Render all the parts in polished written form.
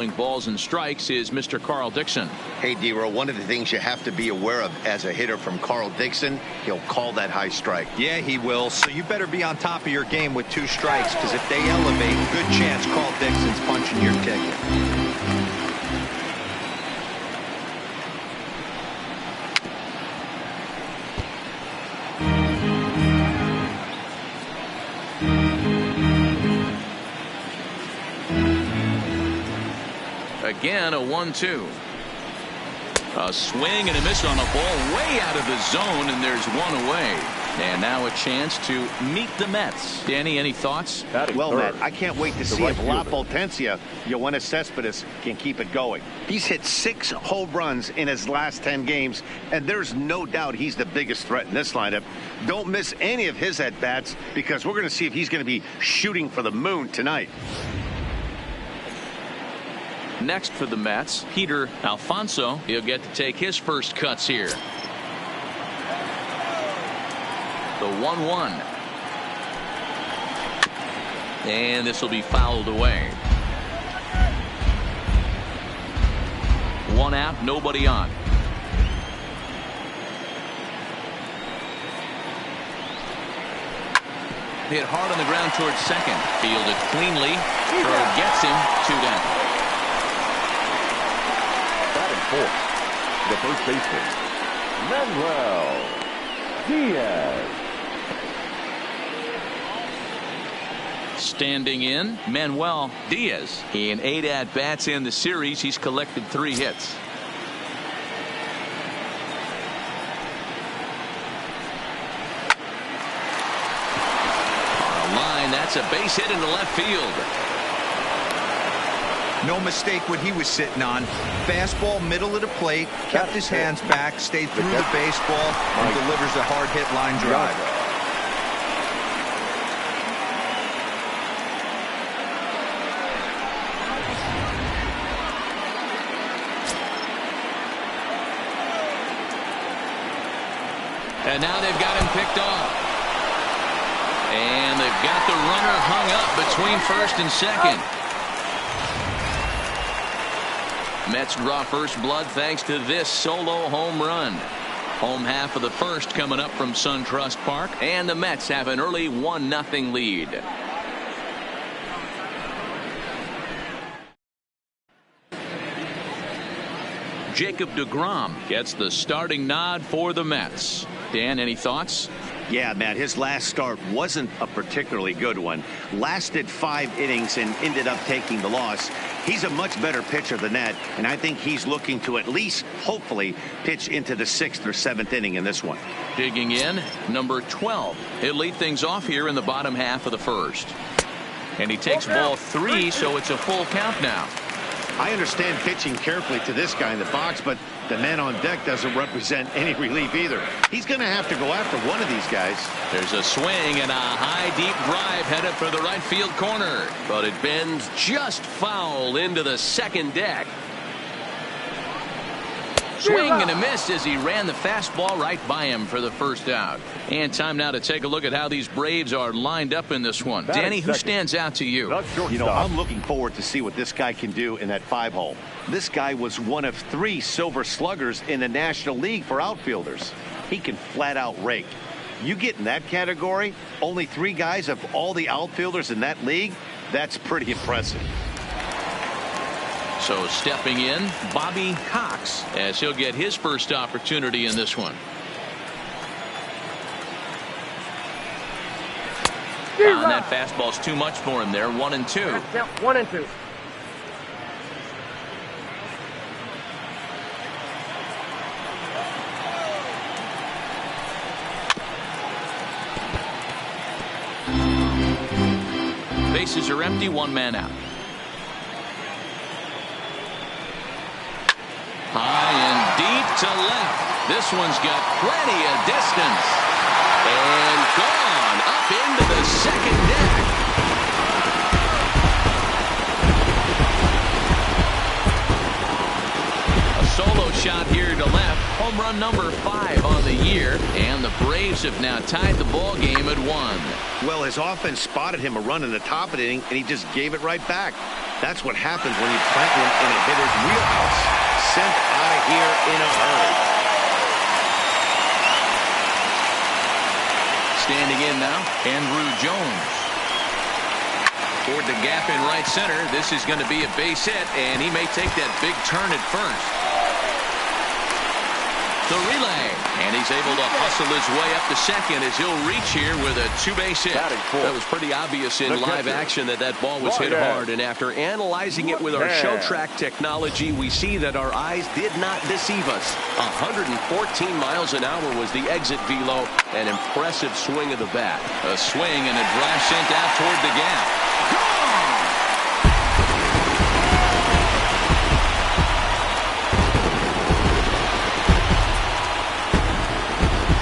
Balls and strikes is Mr. Carl Dixon. Hey, D-Row, one of the things you have to be aware of as a hitter from Carl Dixon, he'll call that high strike. Yeah, he will. So you better be on top of your game with 2 strikes, because if they elevate, good chance Carl Dixon's punching your ticket. Again, a 1-2. A swing and a miss on a ball way out of the zone, and there's one away. And now a chance to meet the Mets. Danny, any thoughts? Well, Matt, I can't wait to see if La Potencia, Yoenis Cespedes, can keep it going. He's hit 6 home runs in his last 10 games, and there's no doubt he's the biggest threat in this lineup. Don't miss any of his at-bats, because we're going to see if he's going to be shooting for the moon tonight. Next for the Mets, Peter Alfonso. He'll get to take his first cuts here. The 1-1. And this will be fouled away. 1 out, nobody on. Hit hard on the ground towards second. Fielded cleanly. Throw gets him. 2 down. Fourth, the first baseman, Manuel Diaz. Standing in, Manuel Diaz. In 8 at-bats in the series, he's collected 3 hits. On a line, that's a base hit into left field. No mistake what he was sitting on. Fastball middle of the plate, kept his hands back, stayed through the baseball, and delivers a hard hit line drive. And now they've got him picked off. And they've got the runner hung up between first and second. Mets draw first blood thanks to this solo home run. Home half of the first coming up from SunTrust Park, and the Mets have an early 1-0 lead. Jacob deGrom gets the starting nod for the Mets. Dan, any thoughts? Yeah, Matt, his last start wasn't a particularly good one. Lasted 5 innings and ended up taking the loss. He's a much better pitcher than that, and I think he's looking to at least, hopefully, pitch into the 6th or 7th inning in this one. Digging in, number 12. He'll lead things off here in the bottom half of the first. And he takes ball 3, so it's a full count now. I understand pitching carefully to this guy in the box, but the man on deck doesn't represent any relief either. He's going to have to go after one of these guys. There's a swing and a high deep drive headed for the right field corner, but it bends just foul into the second deck. Swing and a miss as he ran the fastball right by him for the first out. And time now to take a look at how these Braves are lined up in this one. Danny, who stands out to you? You know, I'm looking forward to see what this guy can do in that 5-hole. This guy was one of 3 Silver Sluggers in the National League for outfielders. He can flat out rake. You get in that category, only 3 guys of all the outfielders in that league, that's pretty impressive. So stepping in, Bobby Cox, as he'll get his first opportunity in this one. And that fastball's too much for him there. 1-2. 1-2. Bases are empty, 1 man out. High and deep to left. This one's got plenty of distance. And gone up into the second deck. A solo shot here to left. Home run number 5 on the year. And the Braves have now tied the ball game at 1. Well, his offense spotted him a run in the top of the inning, and he just gave it right back. That's what happens when you plant him in a hitter's wheelhouse. Sent out of here in a hurry. Standing in now, Andrew Jones. Toward the gap in right center. This is going to be a base hit, and he may take that big turn at first. The relay, and he's able to hustle his way up to second as he'll reach here with a 2-base hit. That was pretty obvious in live action that ball was hit hard, and after analyzing it with our show track technology, we see that our eyes did not deceive us. 114 miles an hour was the exit velo. An impressive swing of the bat. A swing and a drive sent out toward the gap.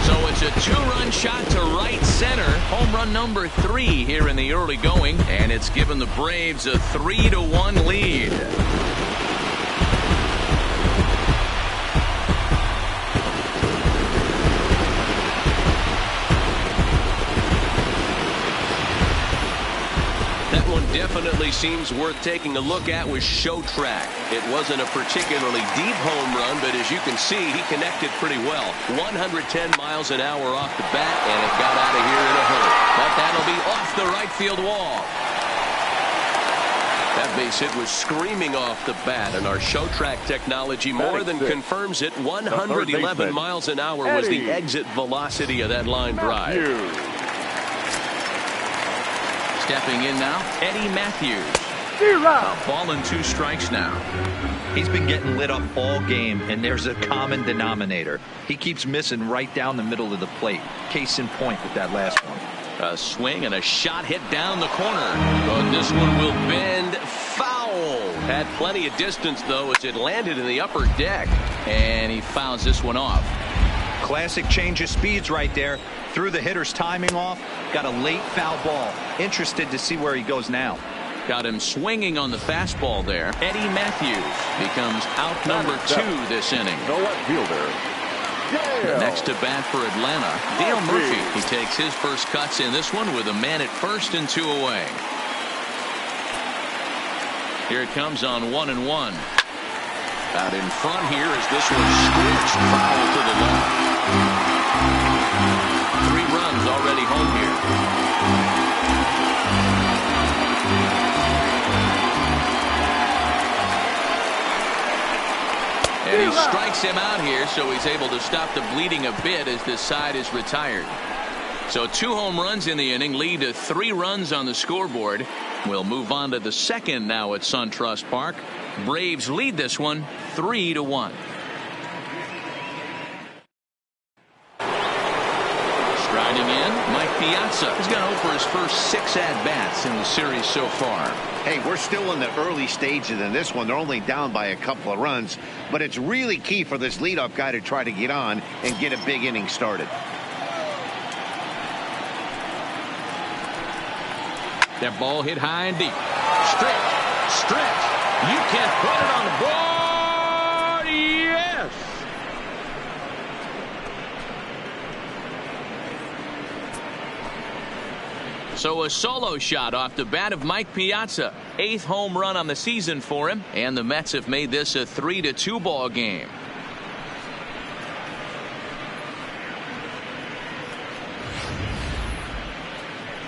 So it's a 2-run shot to right center. Home run number 3 here in the early going, and it's given the Braves a 3-1 lead. Definitely seems worth taking a look at with Show Track. It wasn't a particularly deep home run, but as you can see, he connected pretty well. 110 miles an hour off the bat, and it got out of here in a hurry. But that'll be off the right field wall. That base hit was screaming off the bat, and our Show Track technology more than confirms it. 111 miles an hour was the exit velocity of that line drive. Stepping in now, Eddie Matthews. A ball and 2 strikes now. He's been getting lit up all game, and there's a common denominator. He keeps missing right down the middle of the plate. Case in point with that last one. A swing and a shot hit down the corner. But this one will bend foul. Had plenty of distance, though, as it landed in the upper deck. And he fouls this one off. Classic change of speeds right there. Threw the hitter's timing off. Got a late foul ball. Interested to see where he goes now. Got him swinging on the fastball there. Eddie Matthews becomes out number 2 this inning. The left fielder, Dale. Next to bat for Atlanta, Dale Murphy. He takes his first cuts in this one with a man at first and 2 away. Here it comes on 1-1. Out in front here as this one scorched foul to the left. 3 runs already home here. And he strikes him out here, so he's able to stop the bleeding a bit as this side is retired. So 2 home runs in the inning lead to 3 runs on the scoreboard. We'll move on to the second now at SunTrust Park. Braves lead this one 3-1. Striding in, Mike Piazza. He's gone over his first 6 at-bats in the series so far. Hey, we're still in the early stages in this one. They're only down by a couple of runs, but it's really key for this leadoff guy to try to get on and get a big inning started. That ball hit high and deep. Stretch. You can't put it on the board. Yes. So a solo shot off the bat of Mike Piazza. 8th home run on the season for him. And the Mets have made this a 3-2 ball game.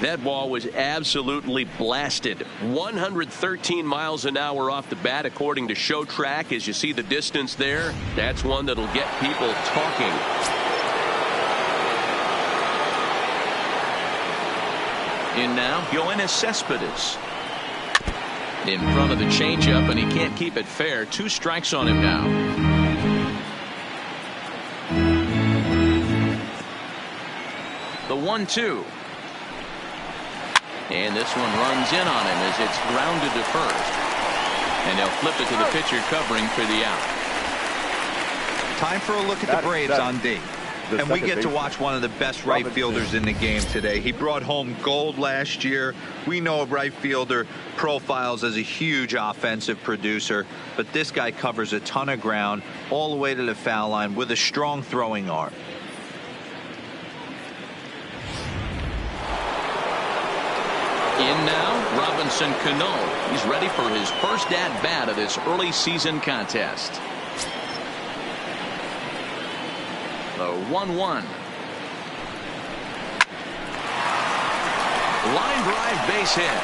That ball was absolutely blasted. 113 miles an hour off the bat, according to Show Track. As you see the distance there, that's one that'll get people talking. In now, Yoenis Cespedes. In front of the changeup, and he can't keep it fair. 2 strikes on him now. The 1-2. And this one runs in on him as it's grounded to first. And they'll flip it to the pitcher covering for the out. Time for a look at the Braves on D. And we get to watch one of the best right fielders in the game today. He brought home gold last year. We know a right fielder profiles as a huge offensive producer, but this guy covers a ton of ground all the way to the foul line with a strong throwing arm. In now, Robinson Cano. He's ready for his first at-bat of this early season contest. The 1-1. Line drive base hit.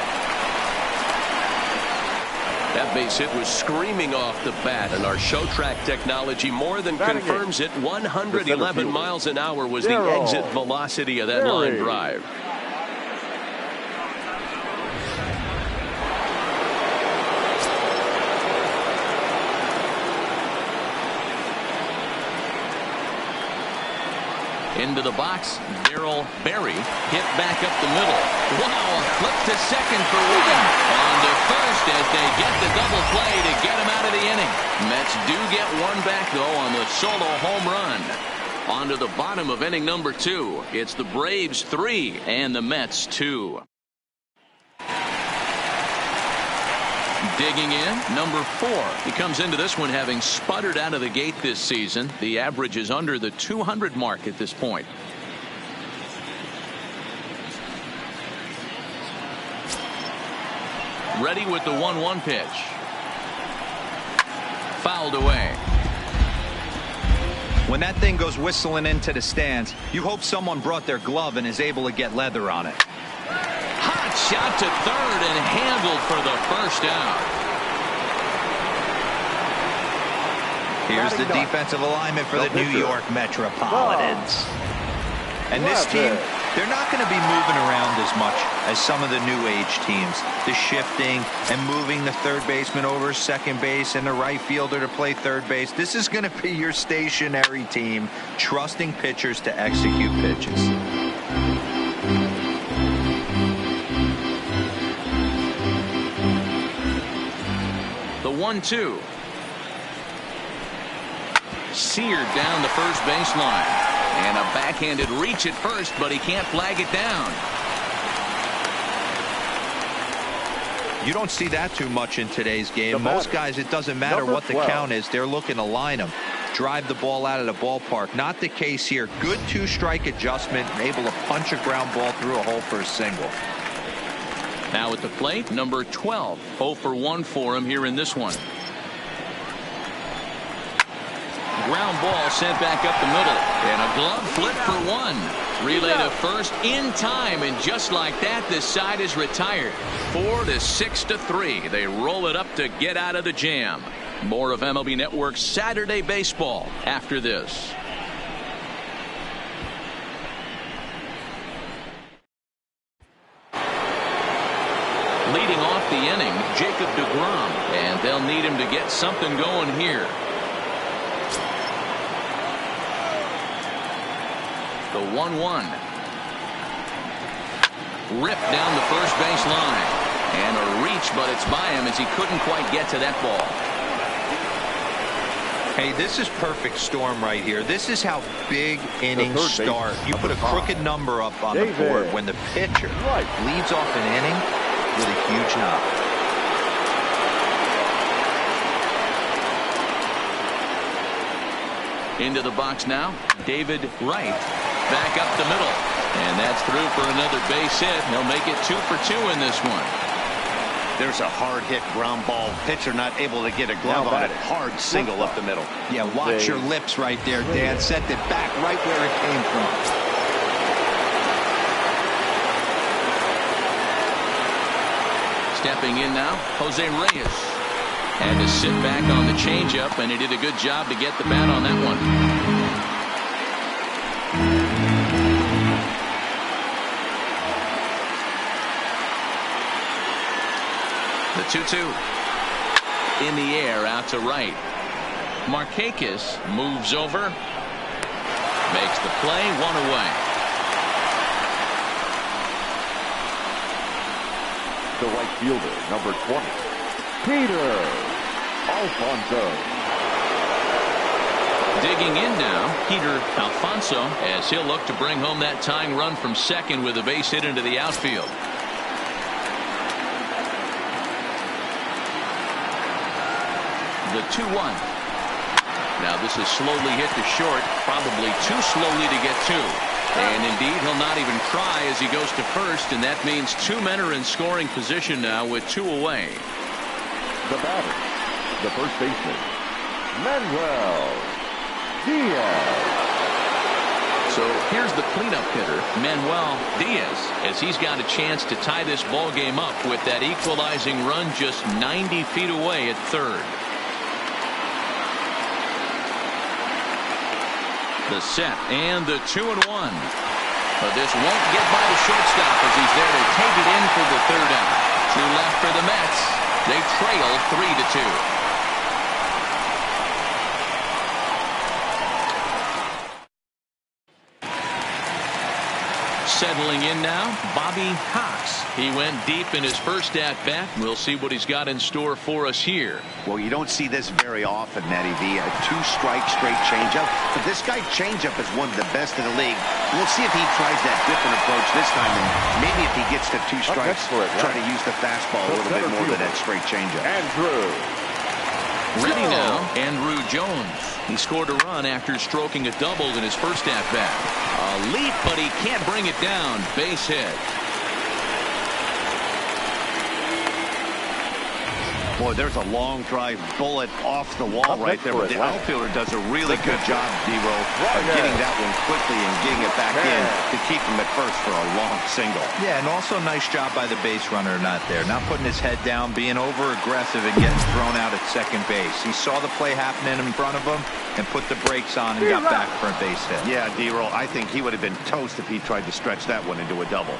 That base hit was screaming off the bat, and our show track technology more than confirms it. 111 miles an hour was the exit velocity of that line drive. Into the box, Darryl Berry hit back up the middle. Wow, a flip to second for one. On to first as they get the double play to get him out of the inning. Mets do get one back, though, on the solo home run. On to the bottom of inning number 2. It's the Braves 3 and the Mets 2. Digging in, number 4. He comes into this one having sputtered out of the gate this season. The average is under the 200 mark at this point. Ready with the 1-1 pitch. Fouled away. When that thing goes whistling into the stands, you hope someone brought their glove and is able to get leather on it. Hot shot to third and handled for the first out. Here's the defensive alignment for the New York Metropolitans. And this team, they're not going to be moving around as much as some of the new age teams. The shifting and moving the third baseman over second base and the right fielder to play third base. This is going to be your stationary team, trusting pitchers to execute pitches. The 1-2. Seared down the first baseline. And a backhanded reach at first, but he can't flag it down. You don't see that too much in today's game. Most guys, it doesn't matter what the count is. They're looking to line them, drive the ball out of the ballpark. Not the case here. Good two-strike adjustment, able to punch a ground ball through a hole for a single. Now at the plate, number 12. 0 for 1 for him here in this one. Ground ball sent back up the middle. And a glove flip for one. Relay to first in time. And just like that, this side is retired. 4 to 6 to 3. They roll it up to get out of the jam. More of MLB Network's Saturday Baseball after this. Leading off the inning, Jacob deGrom. And they'll need him to get something going here. The 1-1. Ripped down the first base line. And a reach, but it's by him as he couldn't quite get to that ball. Hey, this is perfect storm right here. This is how big innings start. You put a crooked number up on the board when the pitcher leads off an inning with a huge knock. Into the box now, David Wright. Back up the middle. And that's through for another base hit. He'll make it 2 for 2 in this one. There's a hard hit ground ball. Pitcher not able to get a glove on it. Hard single up the middle. Yeah, watch your lips right there, Dan. Sent it back right where it came from. Stepping in now, Jose Reyes. Had to sit back on the changeup, and he did a good job to get the bat on that one. The 2-2. In the air, out to right. Markakis moves over. Makes the play, 1 away. The right fielder, number 20, Peter Alfonso. Digging in now, Peter Alfonso, as he'll look to bring home that tying run from second with a base hit into the outfield. The 2-1. Now this is slowly hit to short, probably too slowly to get to. And indeed, he'll not even try as he goes to first, and that means two men are in scoring position now with two away. The batter, the first baseman, Manuel Diaz. So here's the cleanup hitter, Manuel Diaz, as he's got a chance to tie this ball game up with that equalizing run just 90 feet away at third. The set and the 2-1. But this won't get by the shortstop as he's there to take it in for the third out. Two left for the Mets. They trail 3-2. Settling in now, Bobby Cox. He went deep in his first at-bat. We'll see what he's got in store for us here. Well, you don't see this very often, Matty V. A two-strike straight changeup. But this guy changeup is one of the best in the league. We'll see if he tries that different approach this time. And maybe if he gets to two strikes, try to use the fastball a little bit more than that straight changeup. Andrew Ready now, Andrew Jones. He scored a run after stroking a double in his first at-bat. A leap, but he can't bring it down. Base hit. Boy, there's a long drive bullet off the wall right there. But the outfielder does a really good job, D-Roll, of getting that one quickly and getting it back in to keep him at first for a long single. Yeah, and also nice job by the base runner not there. Not putting his head down, being over-aggressive and getting thrown out at second base. He saw the play happening in front of him and put the brakes on and got back for a base hit. Yeah, D-Roll, I think he would have been toast if he tried to stretch that one into a double.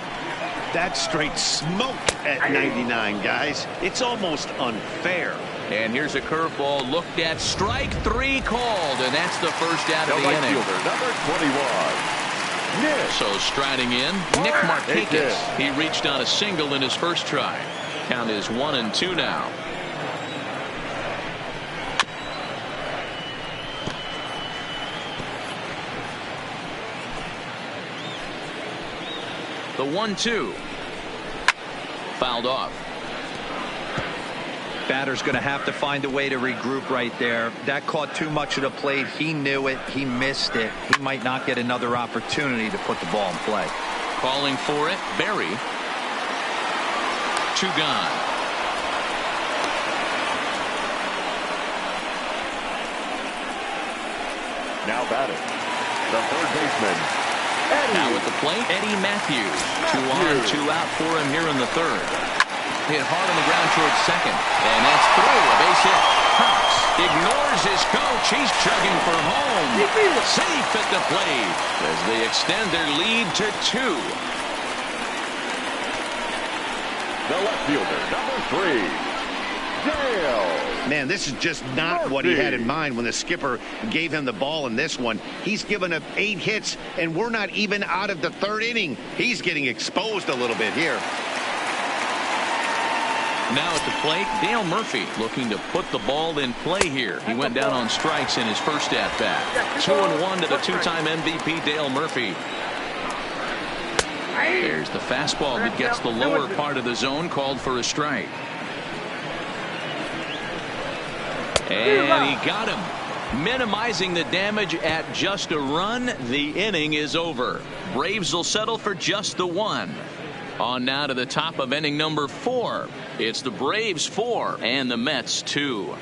That's straight smoke at 99, guys. It's almost unfair. And here's a curveball looked at. Strike three called, and that's the first out of the inning. Fielder, number 21, Nick. So striding in, Nick Markakis. He reached on a single in his first try. Count is 1-2 now. The 1-2. Fouled off. Batter's going to have to find a way to regroup right there. That caught too much of the plate. He knew it. He missed it. He might not get another opportunity to put the ball in play. Calling for it, Barry. Two gone. Now batting, the third baseman, Now at the plate, Eddie Matthews. 2 on, 2 out for him here in the third. Hit hard on the ground towards second. And that's through. A base hit. Cox ignores his coach. He's chugging for home. Safe at the plate as they extend their lead to 2. the left fielder, number 3, Dale. Man, this is just not what he had in mind when the skipper gave him the ball in this one. He's given up 8 hits, and we're not even out of the third inning. He's getting exposed a little bit here. Now at the plate, Dale Murphy looking to put the ball in play here. He went down on strikes in his first at-bat. 2-1 to the 2-time MVP, Dale Murphy. There's the fastball that gets the lower part of the zone, called for a strike. And he got him. Minimizing the damage at just a run. The inning is over. Braves will settle for just the 1. On now to the top of inning number 4. It's the Braves 4 and the Mets 2.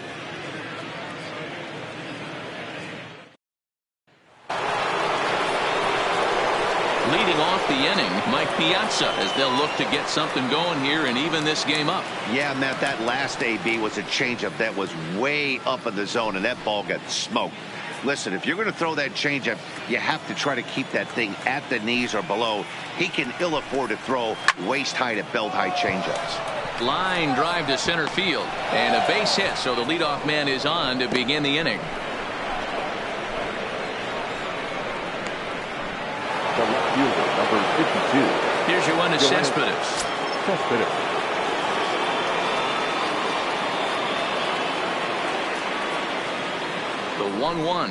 Leading off the inning, Mike Piazza, as they'll look to get something going here and even this game up. Yeah, Matt, that last AB was a changeup that was way up in the zone, and that ball got smoked. Listen, if you're going to throw that changeup, you have to try to keep that thing at the knees or below. He can ill afford to throw waist-high to belt-high changeups. Line drive to center field, and a base hit, so the leadoff man is on to begin the inning. The left fielder, number 52. Here's Yoenis Cespedes. The 1-1.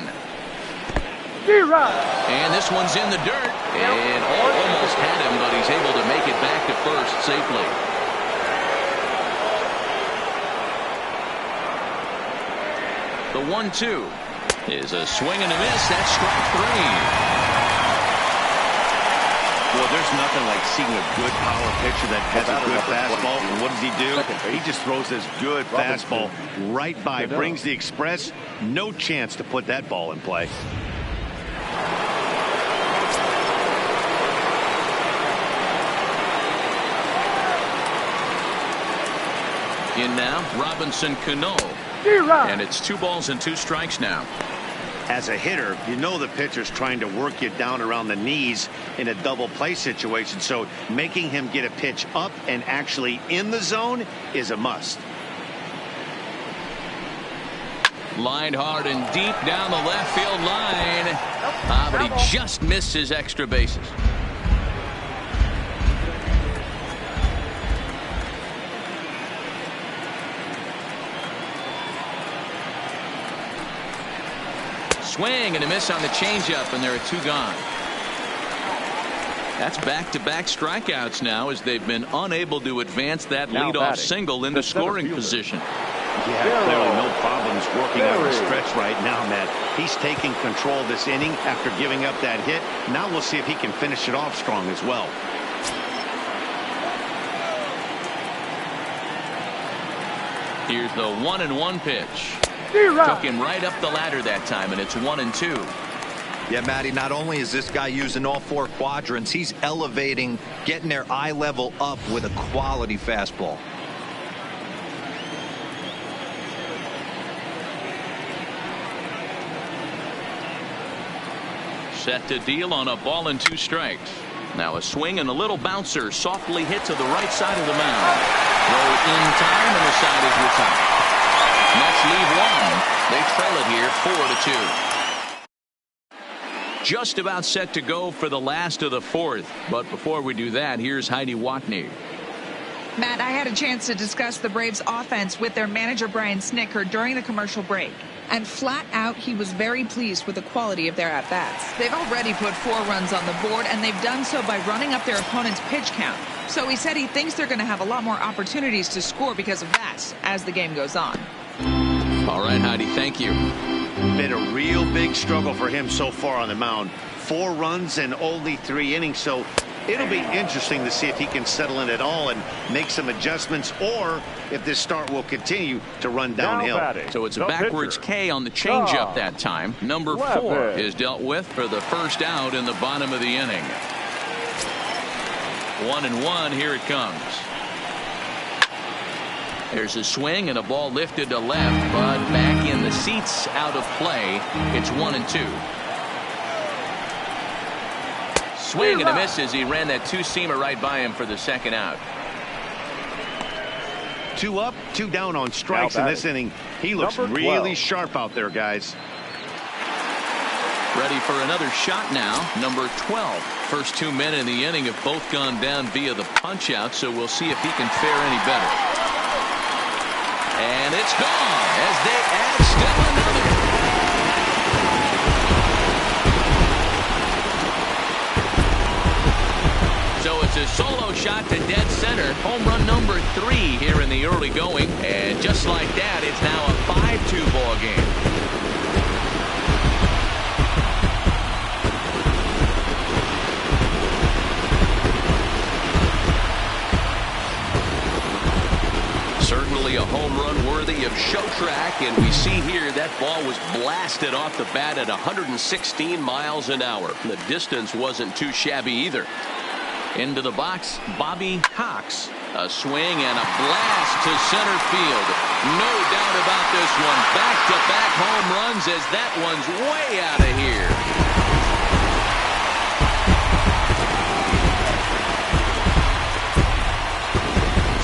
And this one's in the dirt. And almost had him, but he's able to make it back to first safely. The 1-2 is a swing and a miss. That's strike 3. Well, there's nothing like seeing a good power pitcher that has a good fastball. And what does he do? He just throws this good fastball right by, brings the express. No chance to put that ball in play. In now, Robinson Cano. And it's 2 balls and 2 strikes now. As a hitter, you know the pitcher's trying to work you down around the knees in a double play situation. So making him get a pitch up and actually in the zone is a must. Lined hard and deep down the left field line. But he just missed his extra bases. Swing and a miss on the changeup, and there are 2 gone. That's back-to-back strikeouts now as they've been unable to advance that leadoff single into scoring position. Yeah, clearly no problems working out the stretch right now, Matt. He's taking control of this inning after giving up that hit. Now we'll see if he can finish it off strong as well. Here's the 1-1 pitch. Took him right up the ladder that time, and it's 1-2. Yeah, Matty, not only is this guy using all 4 quadrants, he's elevating, getting their eye level up with a quality fastball. Set to deal on a ball and 2 strikes. Now a swing and a little bouncer softly hit to the right side of the mound. Throw in time, and the side is retired. Mets leave 1. They trail it here 4-2. Just about set to go for the last of the 4th. But before we do that, here's Heidi Watney. Matt, I had a chance to discuss the Braves offense with their manager Brian Snitker during the commercial break. And flat out, he was very pleased with the quality of their at-bats. They've already put 4 runs on the board, and they've done so by running up their opponent's pitch count. So he said he thinks they're going to have a lot more opportunities to score because of that as the game goes on. All right, Heidi, thank you. Been a real big struggle for him so far on the mound. 4 runs in only 3 innings, so it'll be interesting to see if he can settle in at all and make some adjustments, or if this start will continue to run downhill. So it's a backwards K on the changeup that time. Number 4 is dealt with for the first out in the bottom of the inning. 1-1, here it comes. There's a swing and a ball lifted to left, but back in the seats, out of play. It's 1-2. Swing and a miss as he ran that 2-seamer right by him for the second out. 2 up, 2 down on strikes in this inning. He looks really sharp out there, guys. Ready for another shot now. Number 12. First 2 men in the inning have both gone down via the punch out, so we'll see if he can fare any better. And it's gone as they add still another. So it's a solo shot to dead center. Home run number 3 here in the early going. And just like that, it's now a 5-2 ball game. Certainly a home run worthy of show track, and we see here that ball was blasted off the bat at 116 miles an hour. The distance wasn't too shabby either. Into the box, Bobby Cox. A swing and a blast to center field. No doubt about this one. Back-to-back home runs as that one's way out of here.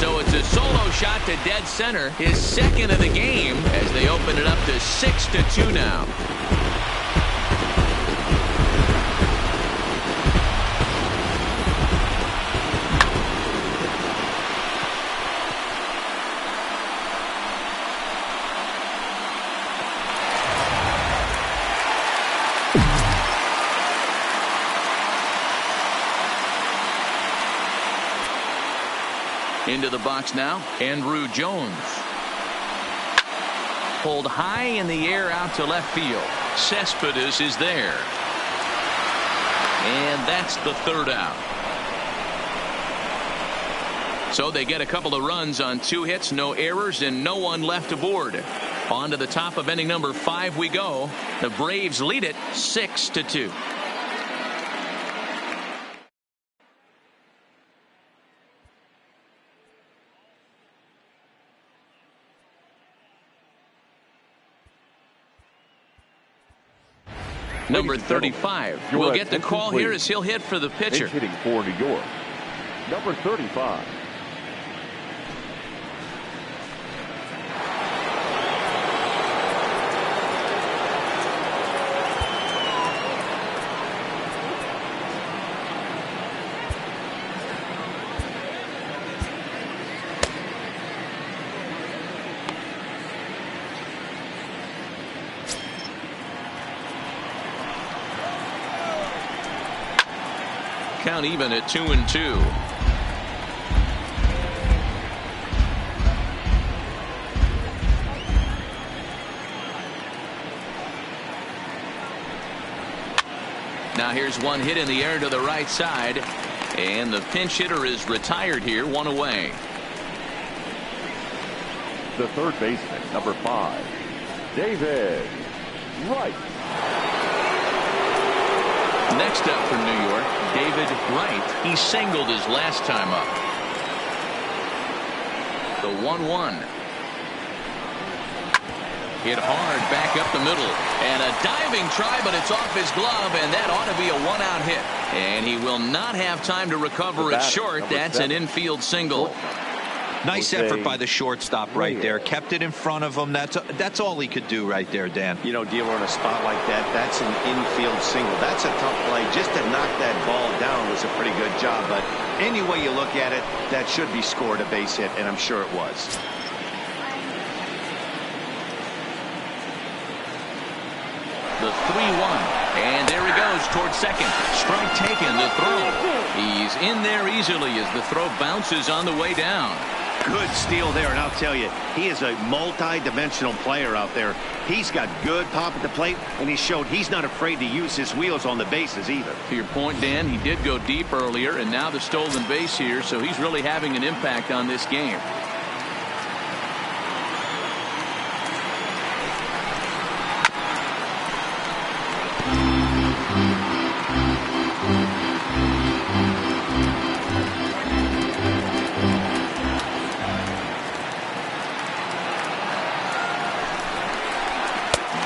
So it's a solo shot to dead center, his second of the game, as they open it up to 6-2 now. Into the box now, Andruw Jones. Pulled high in the air out to left field. Cespedes is there. And that's the third out. So they get a couple of runs on 2 hits, no errors, and no one left aboard. On to the top of inning number 5 we go. The Braves lead it 6-2. Number 35 will get the call here as he'll hit for the pitcher. Hitting for New York, number 35. Count even at 2-2. Now here's one hit in the air to the right side, and the pinch hitter is retired here, 1 away. The third baseman, number 5, David Wright. Next up for New York, David Wright. He singled his last time up. The 1-1. Hit hard back up the middle. And a diving try, but it's off his glove, and that ought to be a 1-out hit. And he will not have time to recover it short. That's an infield single. Nice effort by the shortstop right there. Kept it in front of him. That's all he could do right there, Dan. You know, dealer in a spot like that, that's an infield single. That's a tough play. Just to knock that ball down was a pretty good job. But any way you look at it, that should be scored a base hit, and I'm sure it was. The 3-1. And there he goes towards second. Strike taken, the throw. He's in there easily as the throw bounces on the way down. Good steal there, and I'll tell you, he is a multi-dimensional player out there. He's got good pop at the plate, and he showed he's not afraid to use his wheels on the bases either. To your point, Dan, he did go deep earlier, and now the stolen base here, so he's really having an impact on this game.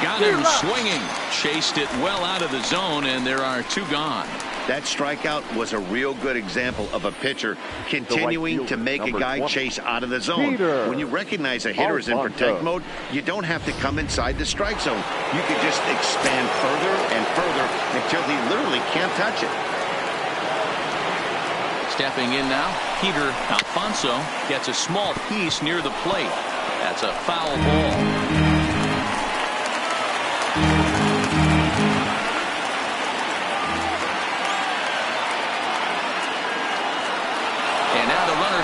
Got him swinging. Chased it well out of the zone, and there are 2 gone. That strikeout was a real good example of a pitcher continuing to make a guy chase out of the zone. When you recognize a hitter is in protect mode, you don't have to come inside the strike zone. You can just expand further and further until he literally can't touch it. Stepping in now, Peter Alfonso gets a small piece near the plate. That's a foul ball.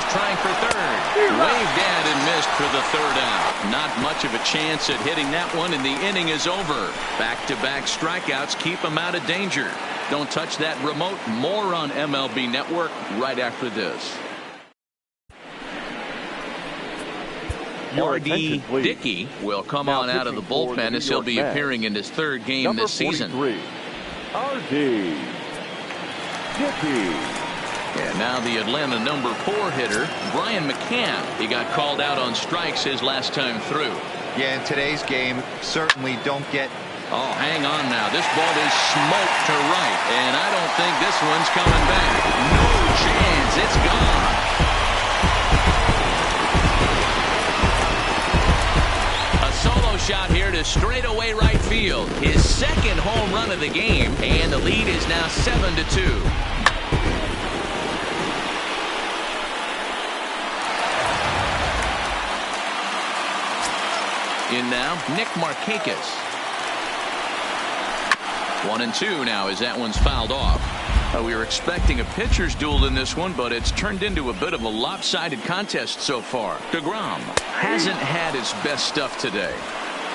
Trying for third. Waved at and missed for the 3rd out. Not much of a chance at hitting that one, and the inning is over. Back-to-back strikeouts keep him out of danger. Don't touch that remote. More on MLB Network right after this. R.D. Dickey will come on out of the bullpen as he'll be appearing in his 3rd game this season. R.D. Dickey. And now the Atlanta number 4 hitter, Brian McCann. He got called out on strikes his last time through. Yeah, in today's game, certainly don't get... Oh, hang on now. This ball is smoked to right, and I don't think this one's coming back. No chance. It's gone. A solo shot here to straightaway right field. His 2nd home run of the game, and the lead is now 7-2. In now, Nick Markakis. 1-2 now as that one's fouled off. We were expecting a pitcher's duel in this one, but it's turned into a bit of a lopsided contest so far. DeGrom hasn't had his best stuff today.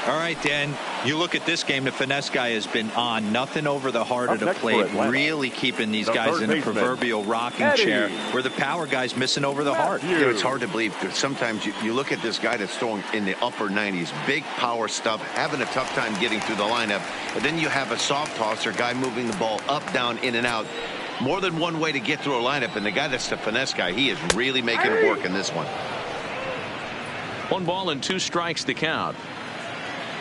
All right, Dan, you look at this game, the finesse guy has been on. Nothing over the heart of the plate, really keeping these guys in a proverbial rocking chair where the power guy's missing over the heart. Dude, it's hard to believe because sometimes you look at this guy that's throwing in the upper 90s, big power stuff, having a tough time getting through the lineup. But then you have a soft tosser guy moving the ball up, down, in and out. More than one way to get through a lineup, and the guy that's the finesse guy, he is really making it work in this one. 1 ball and 2 strikes the count.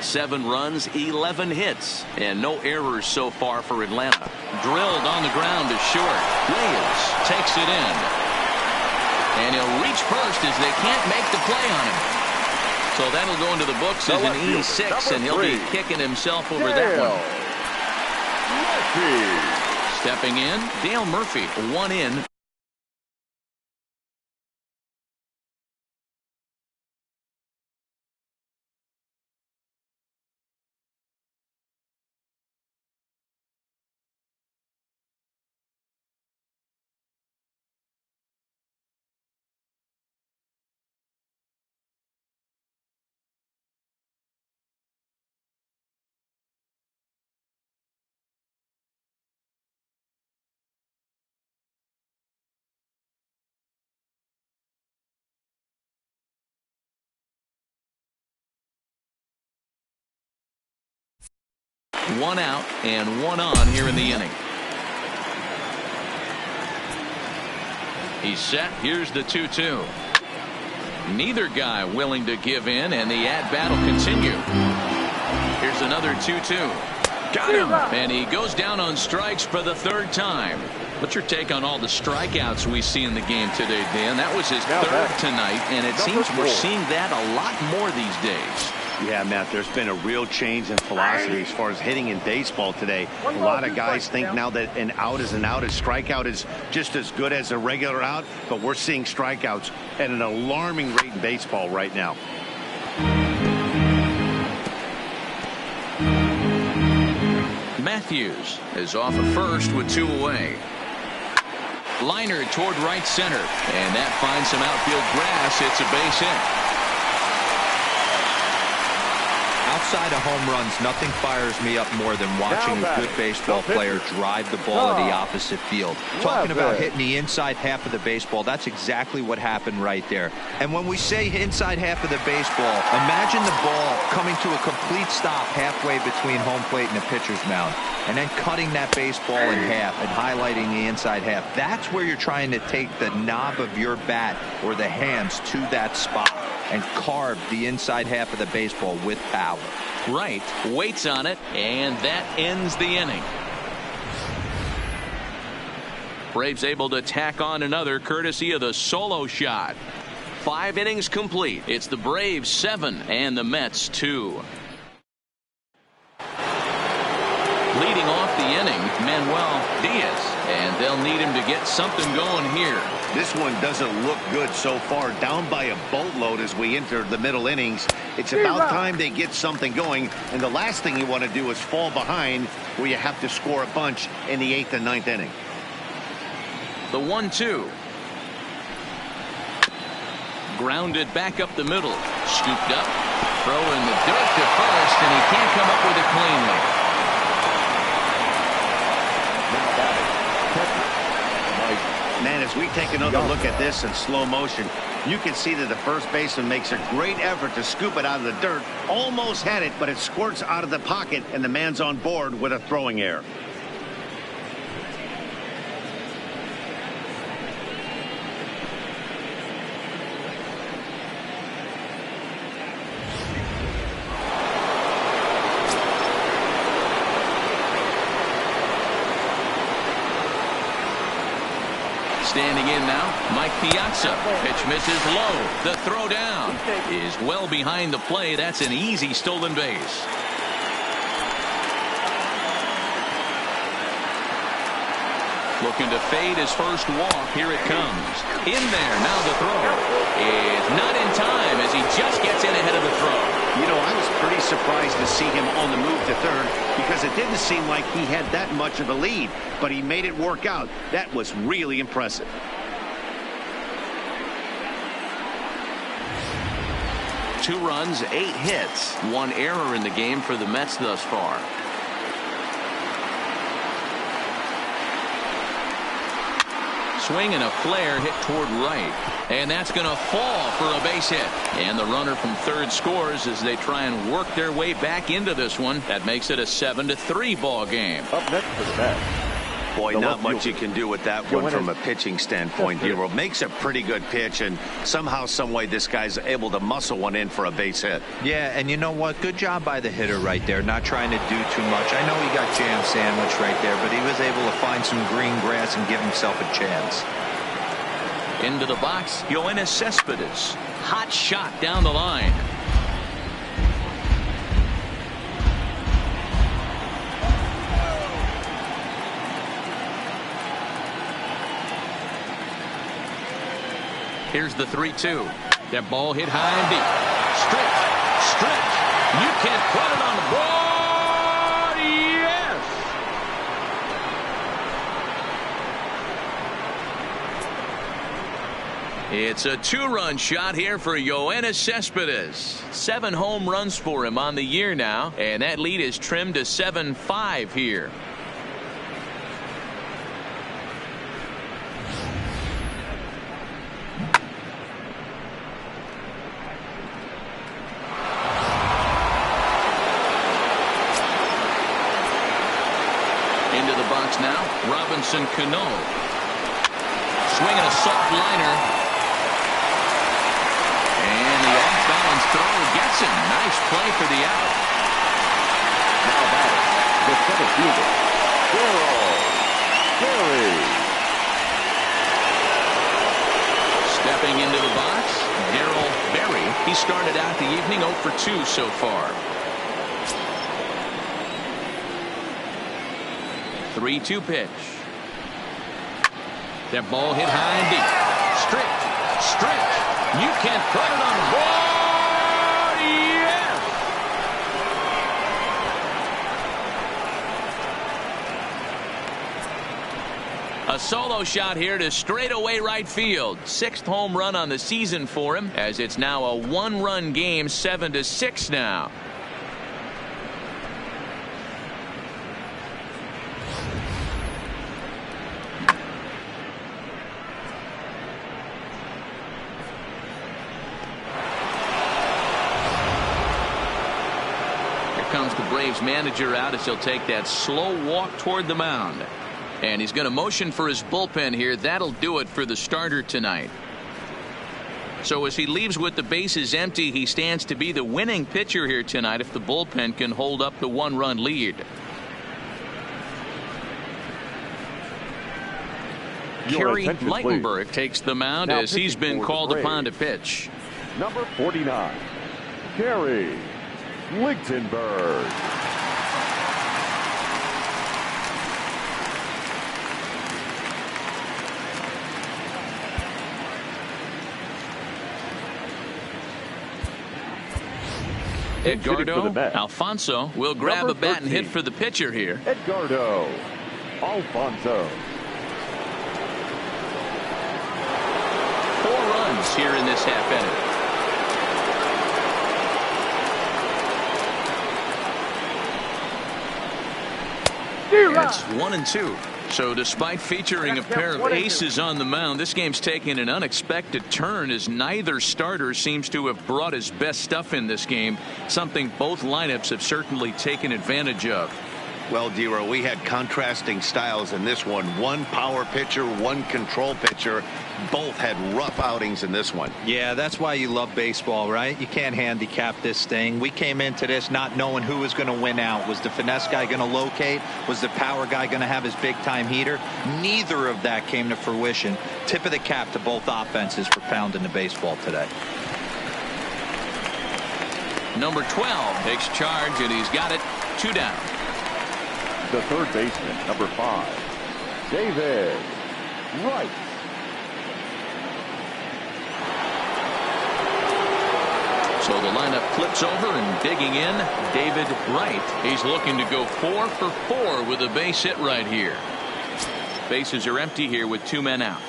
7 runs, 11 hits, and no errors so far for Atlanta. Drilled on the ground to short. Williams takes it in. And he'll reach first as they can't make the play on him. So that'll go into the books as an E6, and he'll be kicking himself over that one. Stepping in, Dale Murphy, 1 in. One out and 1 on here in the inning. He's set. Here's the 2-2. Neither guy willing to give in, and the at-bat will continue. Here's another 2-2. Got him. And he goes down on strikes for the 3rd time. What's your take on all the strikeouts we see in the game today, Dan? That was his 3rd tonight, and it seems we're seeing that a lot more these days. Yeah, Matt, there's been a real change in philosophy as far as hitting in baseball today. A lot of guys think now that an out is an out. A strikeout is just as good as a regular out, but we're seeing strikeouts at an alarming rate in baseball right now. Matthews is off at first with 2 away. Liner toward right center, and that finds some outfield grass. It's a base hit. Outside of home runs, nothing fires me up more than watching a good baseball player drive the ball to the opposite field. Talking about hitting the inside half of the baseball, that's exactly what happened right there. And when we say inside half of the baseball, imagine the ball coming to a complete stop halfway between home plate and the pitcher's mound, and then cutting that baseball in half and highlighting the inside half. That's where you're trying to take the knob of your bat or the hands to that spot and carve the inside half of the baseball with power. Right, waits on it, and that ends the inning. Braves able to tack on another courtesy of the solo shot. 5 innings complete. It's the Braves 7 and the Mets 2. Leading off the inning, Manuel Diaz, and they'll need him to get something going here. This one doesn't look good so far. Down by a boatload as we enter the middle innings. It's about time they get something going, and the last thing you want to do is fall behind where you have to score a bunch in the 8th and 9th inning. The 1-2. Grounded back up the middle. Scooped up. Throw in the dirt to first, and he can't come up with it cleanly. Man, as we take another look at this in slow motion, you can see that the first baseman makes a great effort to scoop it out of the dirt. Almost had it, but it squirts out of the pocket, and the man's on board with a throwing error. Standing in now, Mike Piazza. Pitch misses low. The throw down is well behind the play. That's an easy stolen base. Looking to fade his first walk. Here it comes. In there. Now the throw is not in time as he just gets in ahead of the throw. You know, I was pretty surprised to see him on the move to third because it didn't seem like he had that much of a lead, but he made it work out. That was really impressive. Two runs, 8 hits, 1 error in the game for the Mets thus far. Swing and a flare hit toward right. And that's going to fall for a base hit. And the runner from third scores as they try and work their way back into this one. That makes it a 7-3 ball game. Up next for the Mets. Boy, not much you can do with that one from a pitching standpoint. Hero makes a pretty good pitch, and somehow, some way, this guy's able to muscle one in for a base hit. Yeah, and you know what? Good job by the hitter right there, not trying to do too much. I know he got jam sandwiched right there, but he was able to find some green grass and give himself a chance. Into the box, Yoenis Cespedes. Hot shot down the line. Here's the 3-2. That ball hit high and deep. Stretch. You can't put it on the board. Yes. It's a 2-run shot here for Yoenis Cespedes. 7 home runs for him on the year now, and that lead is trimmed to 7-5 here. Now, Robinson Cano. Swinging a soft liner. And the off-balance throw gets him. Nice play for the out. Now batting, the center fielder, Darryl Berry. Stepping into the box, Darryl Berry. He started out the evening 0 for 2 so far. 3-2 pitch. That ball hit high and deep. Stretch. You can't put it on the board. Yes. A solo shot here to straightaway right field. 6th home run on the season for him, as it's now a 1-run game, 7-6 now. Comes the Braves manager out as he'll take that slow walk toward the mound. And he's going to motion for his bullpen here. That'll do it for the starter tonight. So as he leaves with the bases empty, he stands to be the winning pitcher here tonight if the bullpen can hold up the 1-run lead. Kerry Lightenberg takes the mound as he's been called upon to pitch. Number 49, Kerry Lichtenberg. Edgardo Alfonso will grab a bat and hit for the pitcher here. Edgardo Alfonso. 4 runs here in this half inning. It's 1-2. So despite featuring a pair of aces on the mound, this game's taking an unexpected turn as neither starter seems to have brought his best stuff in this game, something both lineups have certainly taken advantage of. Well, Dero, we had contrasting styles in this one. One power pitcher, one control pitcher. Both had rough outings in this one. Yeah, that's why you love baseball, right? You can't handicap this thing. We came into this not knowing who was going to win out. Was the finesse guy going to locate? Was the power guy going to have his big-time heater? Neither of that came to fruition. Tip of the cap to both offenses for pounding the baseball today. Number 12 takes charge, and he's got it. 2 down. The third baseman, number 5, David Wright. So the lineup flips over, and digging in, David Wright. He's looking to go 4 for 4 with a base hit right here. Bases are empty here with 2 men out.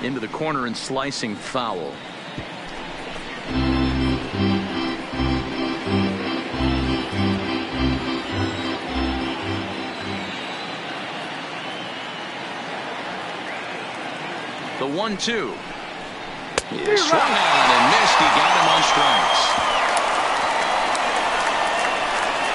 Into the corner and slicing foul. The 1-2. He swung on and missed. He got him on strikes.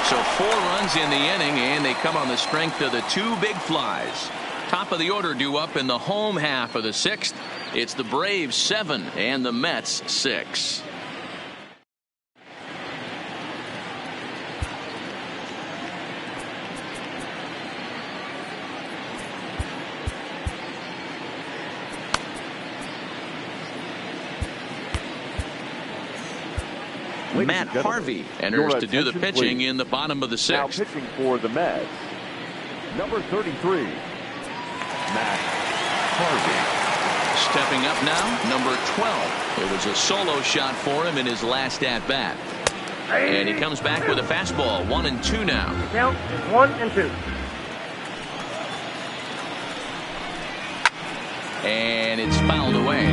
So 4 runs in the inning, and they come on the strength of the 2 big flies. Top of the order due up in the home half of the 6th. It's the Braves 7 and the Mets 6. Matt Harvey enters to do the pitching in the bottom of the 6th. Now pitching for the Mets, number 33, Matt Harvey. Stepping up now, number 12. It was a solo shot for him in his last at-bat. And he comes back with a fastball. 1-2 now. Count is 1-2. And it's fouled away.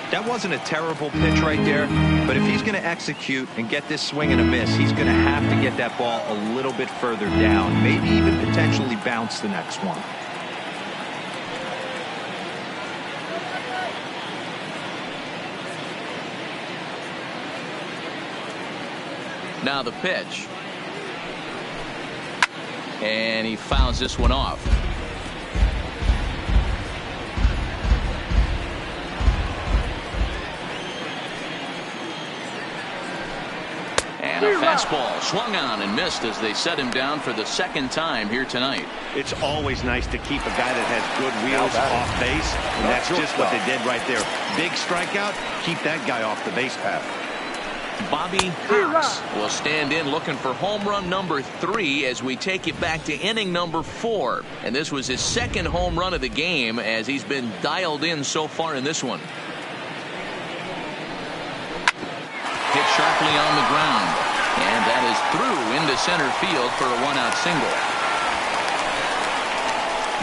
That wasn't a terrible pitch right there, but if he's going to execute and get this swing and a miss, he's going to have to get that ball a little bit further down, maybe even potentially bounce the next one. Now the pitch. And he fouls this one off. And a fastball swung on and missed as they set him down for the 2nd time here tonight. It's always nice to keep a guy that has good wheels off base, and that's just what they did right there. Big strikeout, keep that guy off the base path. Bobby Cox will stand in looking for home run number 3 as we take it back to inning number 4. And this was his 2nd home run of the game as he's been dialed in so far in this one. Hit sharply on the ground. And that is through into center field for a 1-out single.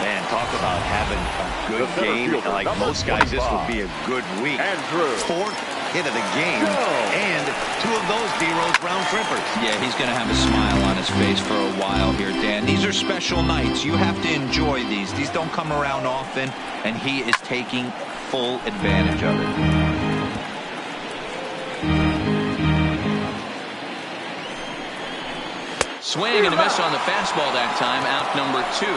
Man, talk about having a good game. Like most guys, this would be a good week. 4th hit of the game, and 2 of those D-Rose round trippers. Yeah, he's going to have a smile on his face for a while here, Dan. These are special nights. You have to enjoy these. These don't come around often, and he is taking full advantage of it. Swing and a miss on the fastball that time. Out number 2.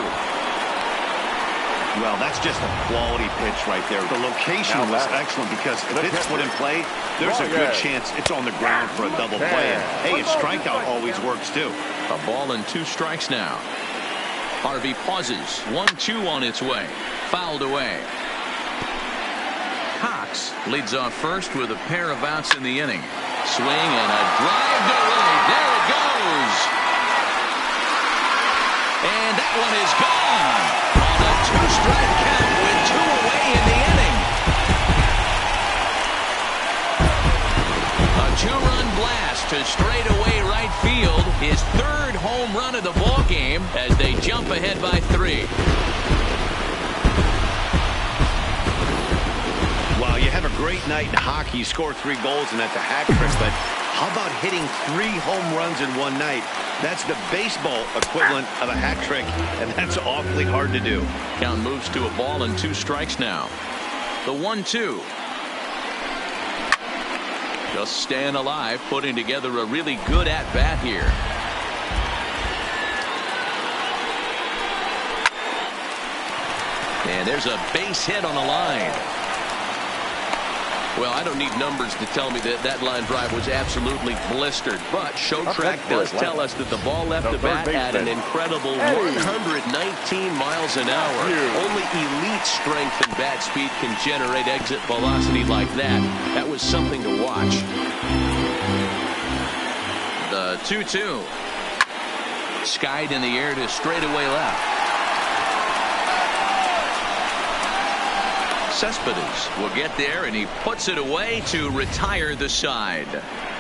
Well, that's just a quality pitch right there. The location was excellent because if it's put in play, there's a good chance it's on the ground for a double play. And, hey, a strikeout always works too. A ball and 2 strikes now. Harvey pauses. 1-2 on its way. Fouled away. Cox leads off first with a pair of outs in the inning. Swing and a drive to right. There it goes. And that one is gone. On a 2-strike count with 2 away in the inning. A 2-run blast to straightaway right field. His 3rd home run of the ball game as they jump ahead by 3. Well, you have a great night in hockey. You score 3 goals, and that's a hat trick. But how about hitting 3 home runs in one night? That's the baseball equivalent of a hat trick, and that's awfully hard to do. Count moves to a ball and 2 strikes now. The 1-2. Just staying alive, putting together a really good at-bat here. And there's a base hit on the line. Well, I don't need numbers to tell me that that line drive was absolutely blistered. But ShowTrack does tell us that the ball left the bat at an incredible 119 miles an hour. Only elite strength and bat speed can generate exit velocity like that. That was something to watch. The 2-2. Skied in the air to straightaway left. Cespedes will get there, and he puts it away to retire the side.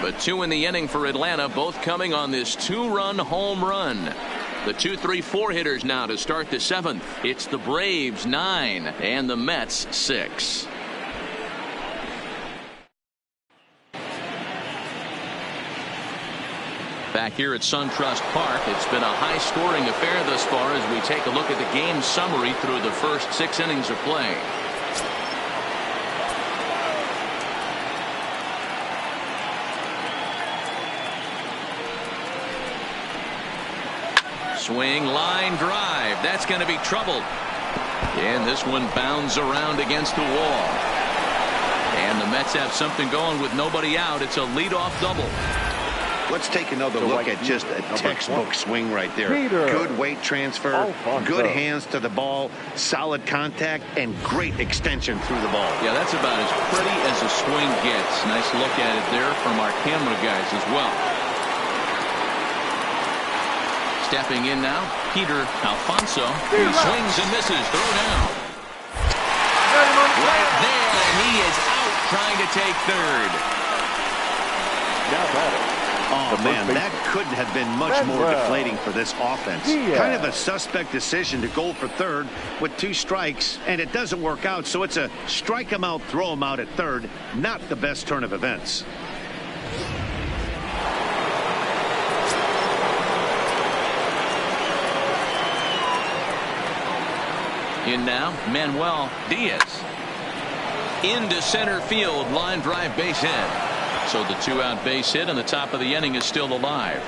But 2 in the inning for Atlanta, both coming on this 2-run home run. The 2-3-4 hitters now to start the 7th. It's the Braves 9 and the Mets 6. Back here at SunTrust Park, it's been a high-scoring affair thus far as we take a look at the game summary through the first 6 innings of play. Swing, line drive. That's going to be troubled. And this one bounds around against the wall. And the Mets have something going with nobody out. It's a leadoff double. Let's take another look at just a textbook swing right there. Good weight transfer, good hands to the ball, solid contact, and great extension through the ball. Yeah, that's about as pretty as a swing gets. Nice look at it there from our camera guys as well. Stepping in now, Peter Alfonso. He swings and misses. Throw down. Right there, and he is out trying to take third. Now batting. Oh, man, that couldn't have been much more deflating for this offense. Kind of a suspect decision to go for third with 2 strikes, and it doesn't work out, so it's a strike him out, throw him out at third. Not the best turn of events. In now, Manuel Diaz. Into center field, line drive base hit. So the 2-out base hit, and the top of the inning is still alive.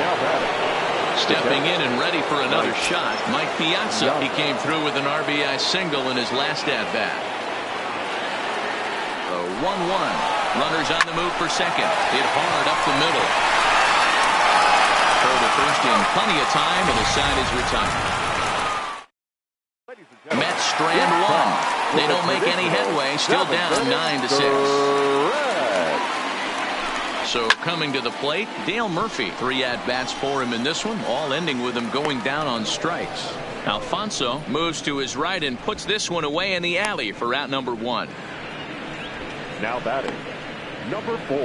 Now batting. Stepping in and ready for another shot, Mike Piazza. He came through with an RBI single in his last at-bat. The 1-1. Runners on the move for second. Hit hard up the middle. Throw to first in plenty of time, and the side is retired. Mets strand 1. They don't make any headway. Still down 9-6. So coming to the plate, Dale Murphy. 3 at-bats for him in this one, all ending with him going down on strikes. Alfonso moves to his right and puts this one away in the alley for out number 1. Now batting, number 4.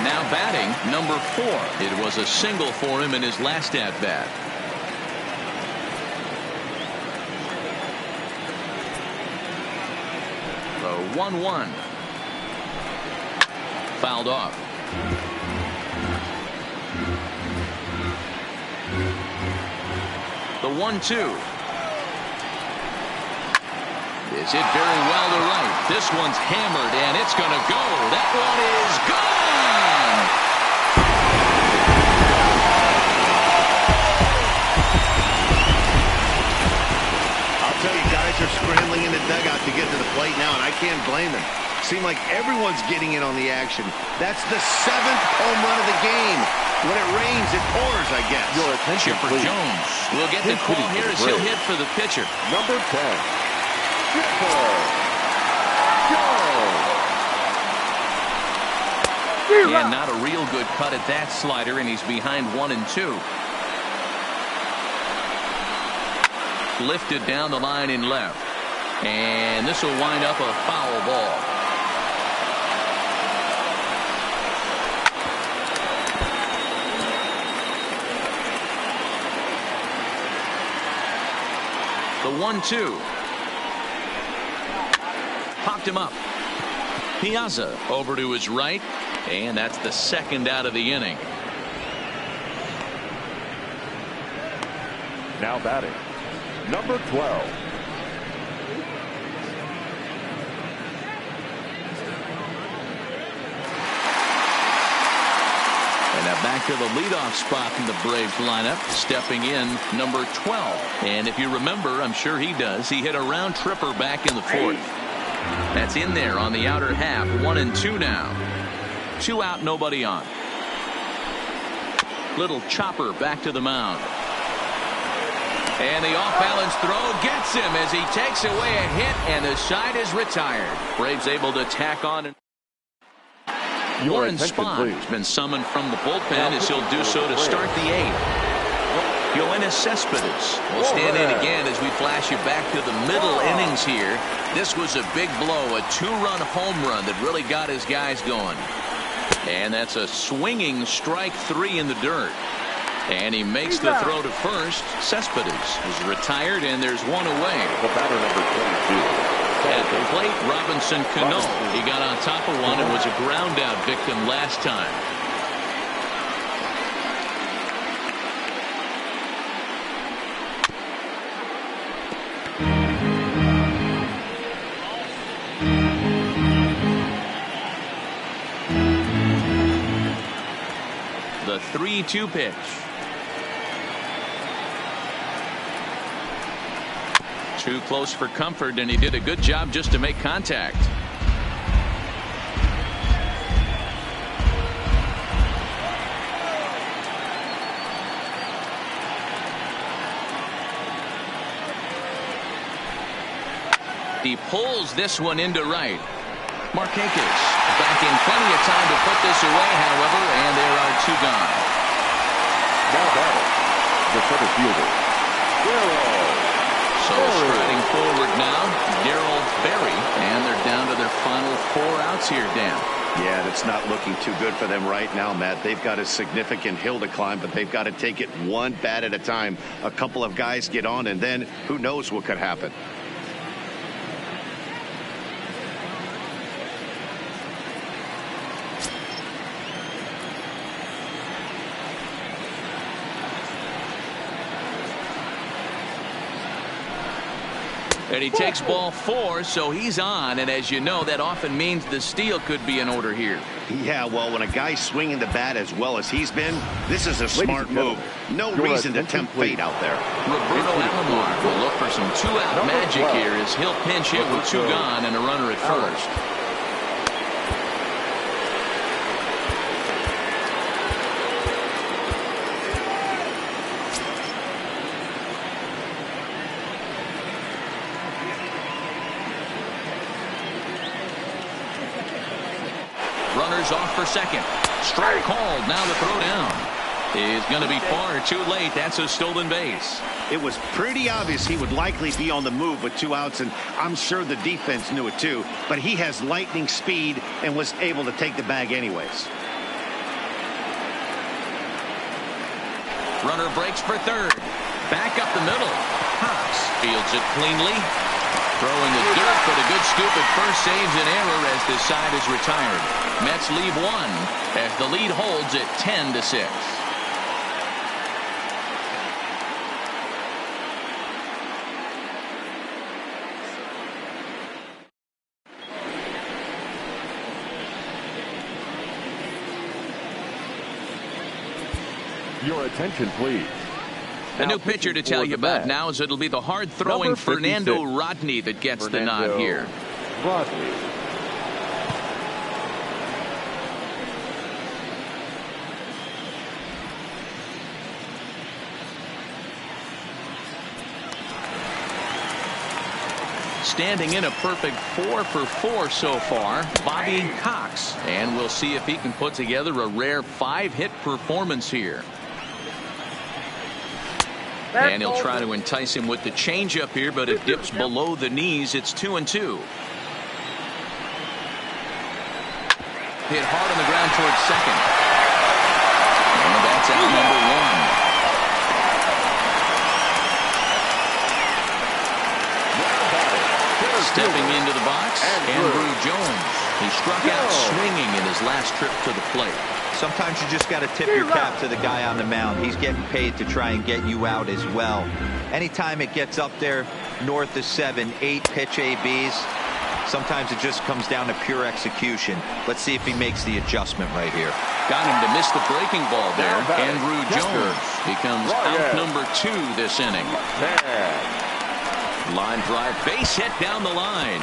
Now batting, number 4. It was a single for him in his last at-bat. The 1-1. Fouled off. The 1-2. Is hit very well to right. This one's hammered, and it's going to go. That one is gone. I'll tell you, guys are scrambling in the dugout to get to the plate now, and I can't blame them. Seems like everyone's getting in on the action. That's the 7th home run of the game. When it rains, it pours, I guess. Your attention, Chipper please. Jones will get the call here as he'll hit for the pitcher. Number 10. Chipper Jones. And not a real good cut at that slider, and he's behind 1-2. Lifted down the line in left. And this will wind up a foul ball. The 1-2. Popped him up. Piazza over to his right, and that's the 2nd out of the inning. Now batting, number 12. And now back to the leadoff spot in the Braves lineup. Stepping in, number 12. And if you remember, I'm sure he does, he hit a round tripper back in the 4th. That's in there on the outer half. 1-2 now. 2 out, nobody on. Little chopper back to the mound. And the off-balance throw gets him as he takes away a hit, and the side is retired. Braves able to tack on. Warren Spahn has been summoned from the bullpen as he'll do so to start the 8th. Yoenis Cespedes will stand in again as we flash you back to the middle innings here. This was a big blow, a 2-run home run that really got his guys going. And that's a swinging strike 3 in the dirt. And he makes the throw to first. Cespedes is retired, and there's one away. The batter, number 22. At the plate, Robinson Cano. He got on top of one and was a ground out victim last time. The 3-2 pitch. Too close for comfort, and he did a good job just to make contact. He pulls this one into right. Markakis back in plenty of time to put this away, however, and there are 2 gone. Now batting, the center fielder, Darryl. So striding forward now, Darryl Berry, and they're down to their final 4 outs here, Dan. Yeah, that's not looking too good for them right now, Matt. They've got a significant hill to climb, but they've got to take it one bat at a time. A couple of guys get on, and then who knows what could happen. And he takes ball 4, so he's on. And as you know, that often means the steal could be in order here. Yeah, well, when a guy's swinging the bat as well as he's been, this is a smart move. No reason to tempt fate out there. Roberto Alomar will look for some 2-out magic here as he'll pinch hit with 2 gone and a runner at first. Runners off for second. Strike called. Now the throw down is going to be far too late. That's a stolen base. It was pretty obvious he would likely be on the move with 2 outs, and I'm sure the defense knew it too. But he has lightning speed and was able to take the bag anyways. Runner breaks for third. Back up the middle. Cox fields it cleanly. Throwing the dirt, but a good scoop at first saves an error as this side is retired. Mets leave 1 as the lead holds at 10-6. Your attention, please. A new pitcher to tell you about now is it'll be the hard-throwing Fernando Rodney that gets the nod here. Rodney. Standing in a perfect 4 for 4 so far, Bobby Cox. And we'll see if he can put together a rare 5-hit performance here. And he'll try to entice him with the changeup here, but it dips below the knees. It's 2-2. Hit hard on the ground towards second. And that's out number 1. Stepping into the box, Andrew Jones. He struck out swinging in his last trip to the plate. Sometimes you just got to tip your cap to the guy on the mound. He's getting paid to try and get you out as well. Anytime it gets up there north of 7, 8 pitch ABs, sometimes it just comes down to pure execution. Let's see if he makes the adjustment right here. Got him to miss the breaking ball there. Andrew Jones becomes out number 2 this inning. Line drive, base hit down the line.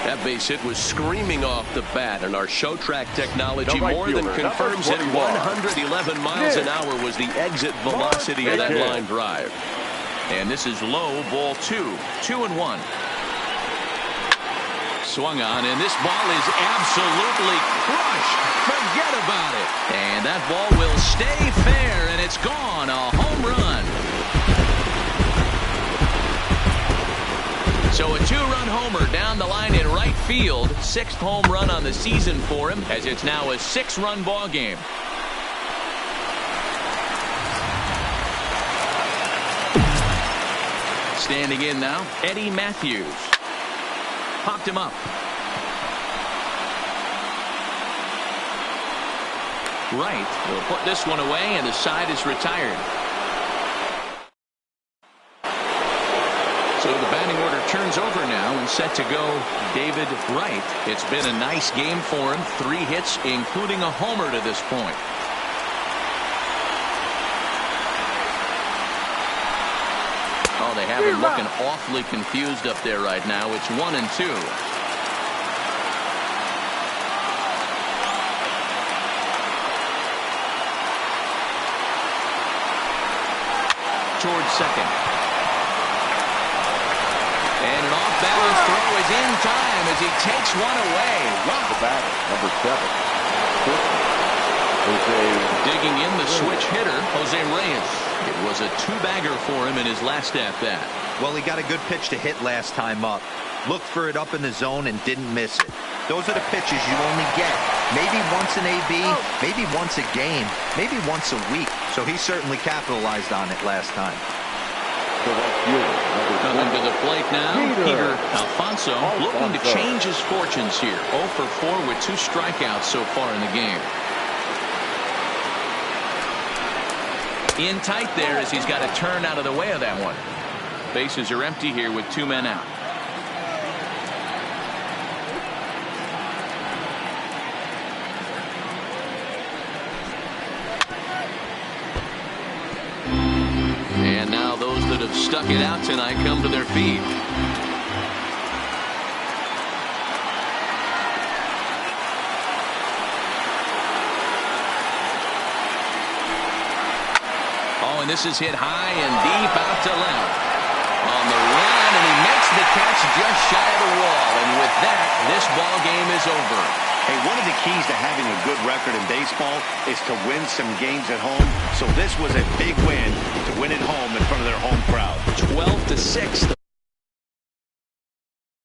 That base hit was screaming off the bat, and our show track technology more than confirms it. 111 miles an hour was the exit velocity of that line drive. And this is low, ball 2. 2-1. swung on, and this ball is absolutely crushed. Forget about it. And that ball will stay fair, and it's gone. A home run. So a 2-run homer down the line in right field. 6th home run on the season for him, as it's now a 6-run ball game. Standing in now, Eddie Matthews. Popped him up. Right will put this one away, and the side is retired. So the batting order turns over now, and set to go David Wright. It's been a nice game for him. 3 hits, including a homer to this point. Oh, they have him looking awfully confused up there right now. It's 1-2. Towards second. And an off-balance throw is in time as he takes one away. Wow. The batter, number 7. Digging in the switch hitter, Jose Reyes. It was a 2-bagger for him in his last at-bat. Well, he got a good pitch to hit last time up. Looked for it up in the zone and didn't miss it. Those are the pitches you only get. Maybe once an AB, maybe once a game, maybe once a week. So he certainly capitalized on it last time. Coming to the plate now, Peter Alfonso, looking to change his fortunes here. 0 for 4 with 2 strikeouts so far in the game. In tight there as he's got to turn out of the way of that one. Bases are empty here with 2 men out. And now those that have stuck it out tonight come to their feet. And this is hit high and deep out to left. On the run, and he makes the catch just shy of the wall. And with that, this ball game is over. Hey, one of the keys to having a good record in baseball is to win some games at home. So this was a big win to win at home in front of their home crowd. 12-6.